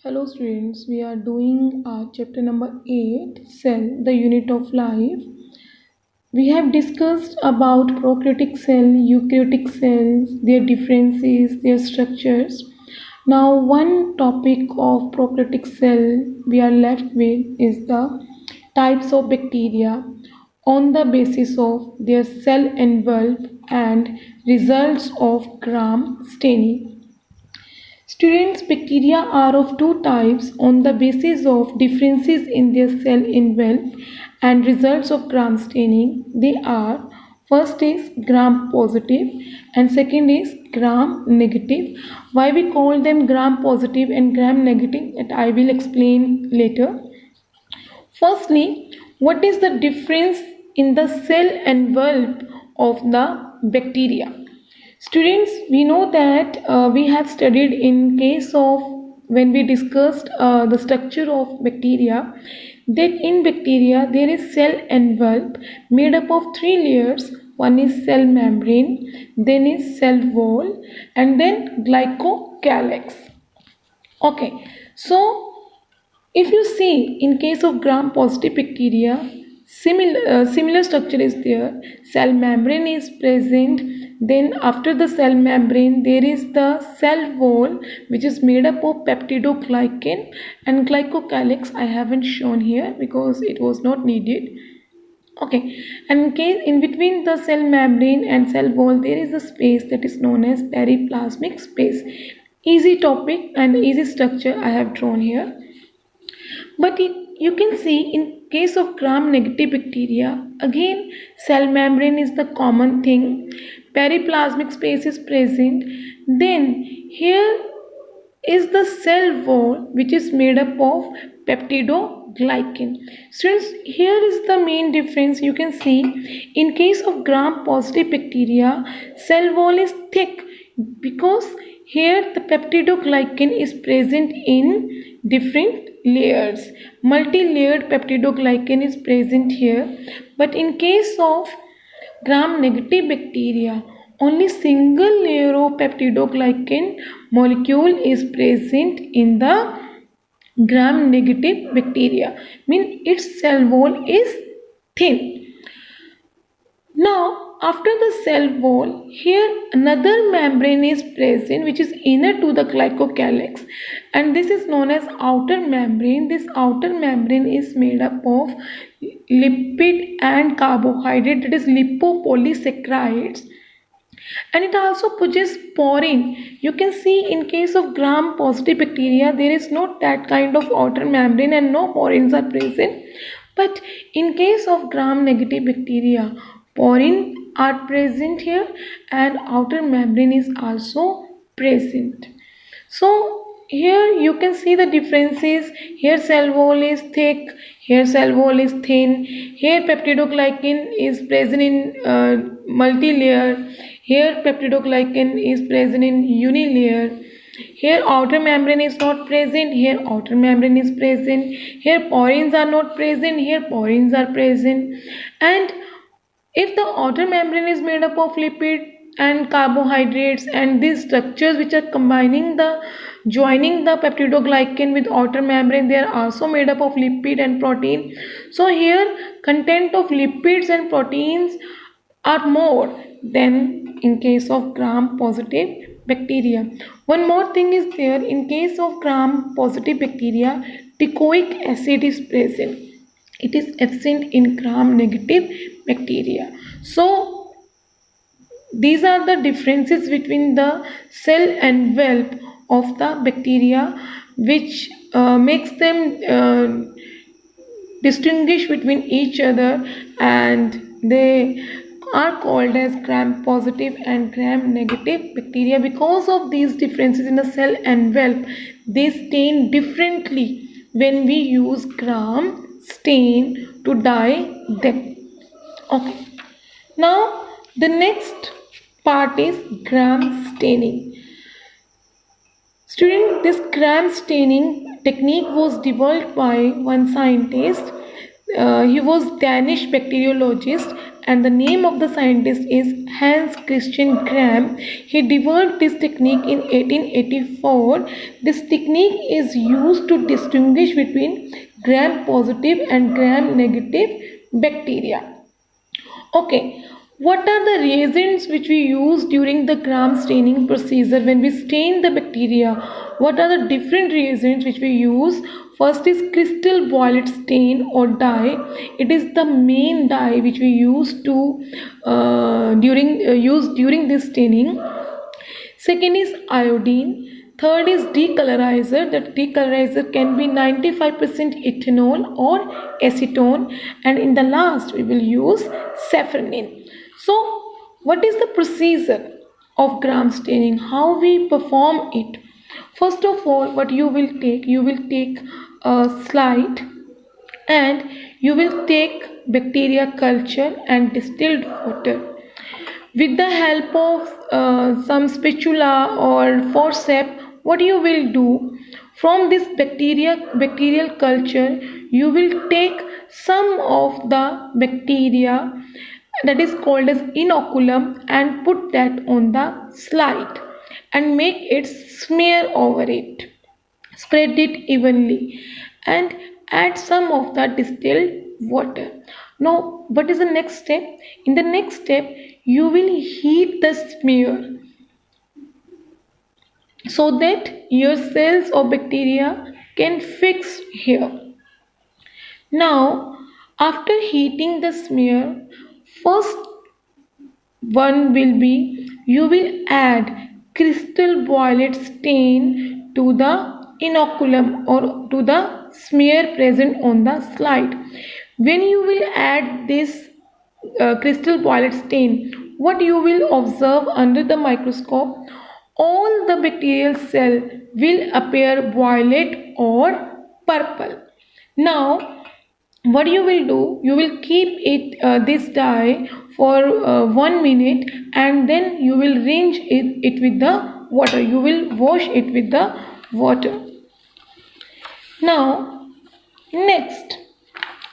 Hello students, we are doing chapter number 8, Cell, the unit of life. We have discussed about prokaryotic cell, eukaryotic cells, their differences, their structures. Now one topic of prokaryotic cell we are left with is the types of bacteria on the basis of their cell envelope and results of Gram staining. Students, bacteria are of two types on the basis of differences in their cell envelope and results of Gram staining. They are first is Gram positive and second is Gram negative. Why we call them Gram positive and Gram negative, that I will explain later. Firstly, what is the difference in the cell envelope of the bacteria? Students, we know that we have studied in case of when we discussed the structure of bacteria, that in bacteria there is cell envelope made up of three layers. One is cell membrane, then is cell wall, and then glycocalyx. Okay, so if you see in case of gram positive bacteria, similar structure is there. Cell membrane is present. Then after the cell membrane, there is the cell wall which is made up of peptidoglycan and glycocalyx. I haven't shown here because it was not needed. Okay, and in between the cell membrane and cell wall, there is a space that is known as periplasmic space. Easy topic and easy structure I have drawn here. But you can see in case of gram negative bacteria, again cell membrane is the common thing, periplasmic space is present. Then here is the cell wall which is made up of peptidoglycan. Students, here is the main difference. You can see in case of gram positive bacteria, cell wall is thick because here the peptidoglycan is present in different layers. Multi-layered peptidoglycan is present here. But in case of gram negative bacteria, only single layer of peptidoglycan molecule is present in the gram negative bacteria. Means its cell wall is thin. Now, after the cell wall, here another membrane is present which is inner to the glycocalyx, and this is known as outer membrane. This outer membrane is made up of lipid and carbohydrate, that is lipopolysaccharides, and it also produces porine. You can see in case of gram positive bacteria there is not that kind of outer membrane and no porins are present, but in case of gram negative bacteria, porins are present here and outer membrane is also present. So here you can see the differences. Here cell wall is thick, here cell wall is thin, here peptidoglycan is present in multi-layer, here peptidoglycan is present in unilayer, here outer membrane is not present, here outer membrane is present, here porins are not present, here porins are present. And if the outer membrane is made up of lipid and carbohydrates, and these structures which are joining the peptidoglycan with outer membrane, they are also made up of lipid and protein. So here content of lipids and proteins are more than in case of gram positive bacteria. One more thing is there, in case of gram positive bacteria, teichoic acid is present. It is absent in gram negative bacteria. So these are the differences between the cell envelope of the bacteria, which makes them distinguish between each other, and they are called as gram positive and gram negative bacteria. Because of these differences in the cell envelope, they stain differently when we use gram stain to dye them. Okay, now the next part is gram staining. Student, this gram staining technique was developed by one scientist. He was Danish bacteriologist, and the name of the scientist is Hans Christian Gram. He developed this technique in 1884. This technique is used to distinguish between gram positive and gram negative bacteria. Okay, what are the reagents which we use during the gram staining procedure when we stain the bacteria? What are the different reagents which we use? First is crystal violet stain or dye. It is the main dye which we use to during this staining. Second is iodine. Third is decolorizer. That decolorizer can be 95% ethanol or acetone. And in the last, we will use safranin. So, what is the procedure of gram staining? How we perform it? First of all, what you will take a slide and you will take bacteria culture and distilled water. With the help of some spatula or forceps, what you will do, from this bacterial culture, you will take some of the bacteria that is called as inoculum and put that on the slide and make it smear over it. Spread it evenly and add some of the distilled water. Now, what is the next step? In the next step, you will heat the smear so that your cells or bacteria can fix here. Now, after heating the smear, first one will be you will add crystal violet stain to the inoculum or to the smear present on the slide. When you will add this crystal violet stain, what you will observe under the microscope, all the bacterial cell will appear violet or purple. Now, what you will do, you will keep this dye for 1 minute and then you will rinse it with the water. You will wash it with the water. Now, next,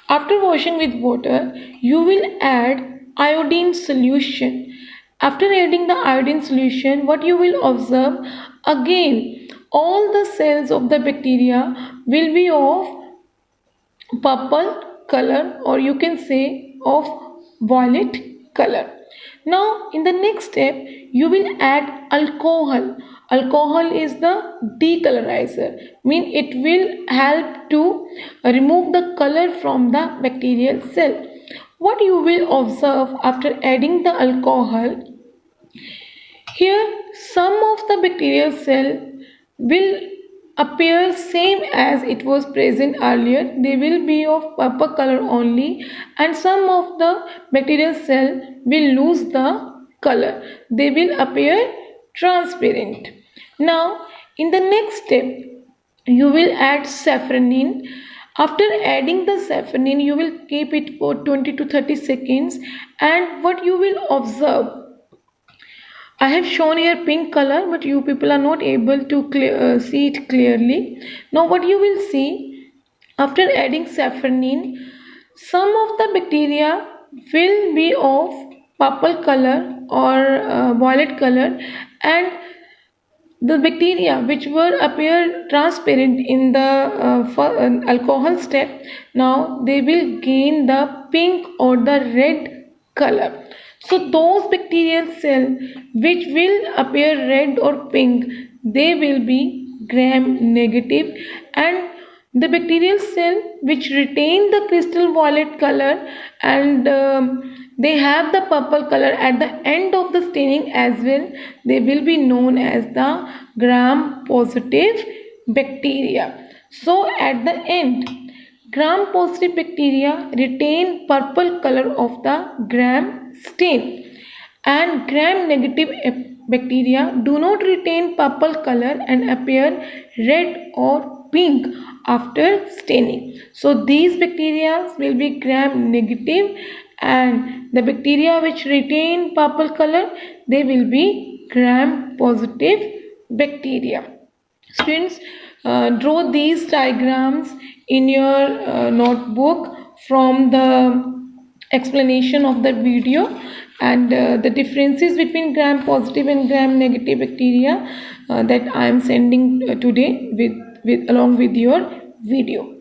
after washing with water, you will add iodine solution. After adding the iodine solution, what you will observe, again, all the cells of the bacteria will be of purple color, or you can say of violet color. Now, in the next step, you will add alcohol. Alcohol is the decolorizer, mean it will help to remove the color from the bacterial cell. What you will observe after adding the alcohol, here some of the bacterial cell will appear same as it was present earlier. They will be of purple color only, and some of the bacterial cell will lose the color. They will appear transparent. Now, in the next step, you will add safranin. After adding the safranin, you will keep it for 20 to 30 seconds, and what you will observe, I have shown here pink color, but you people are not able to see it clearly. Now, what you will see, after adding safranin, some of the bacteria will be of purple color or violet color, and the bacteria which were appear transparent in the alcohol step, now they will gain the pink or the red color. So those bacterial cell which will appear red or pink, they will be gram negative, and the bacterial cell which retain the crystal violet color and they have the purple color at the end of the staining as well, they will be known as the gram positive bacteria. So at the end, gram positive bacteria retain purple color of the gram stain, and gram negative bacteria do not retain purple color and appear red or pink after staining. So these bacteria will be gram negative, and the bacteria which retain purple color, they will be gram positive bacteria. Students, draw these diagrams in your notebook from the explanation of the video, and the differences between gram positive and gram negative bacteria that I am sending today with along with your video.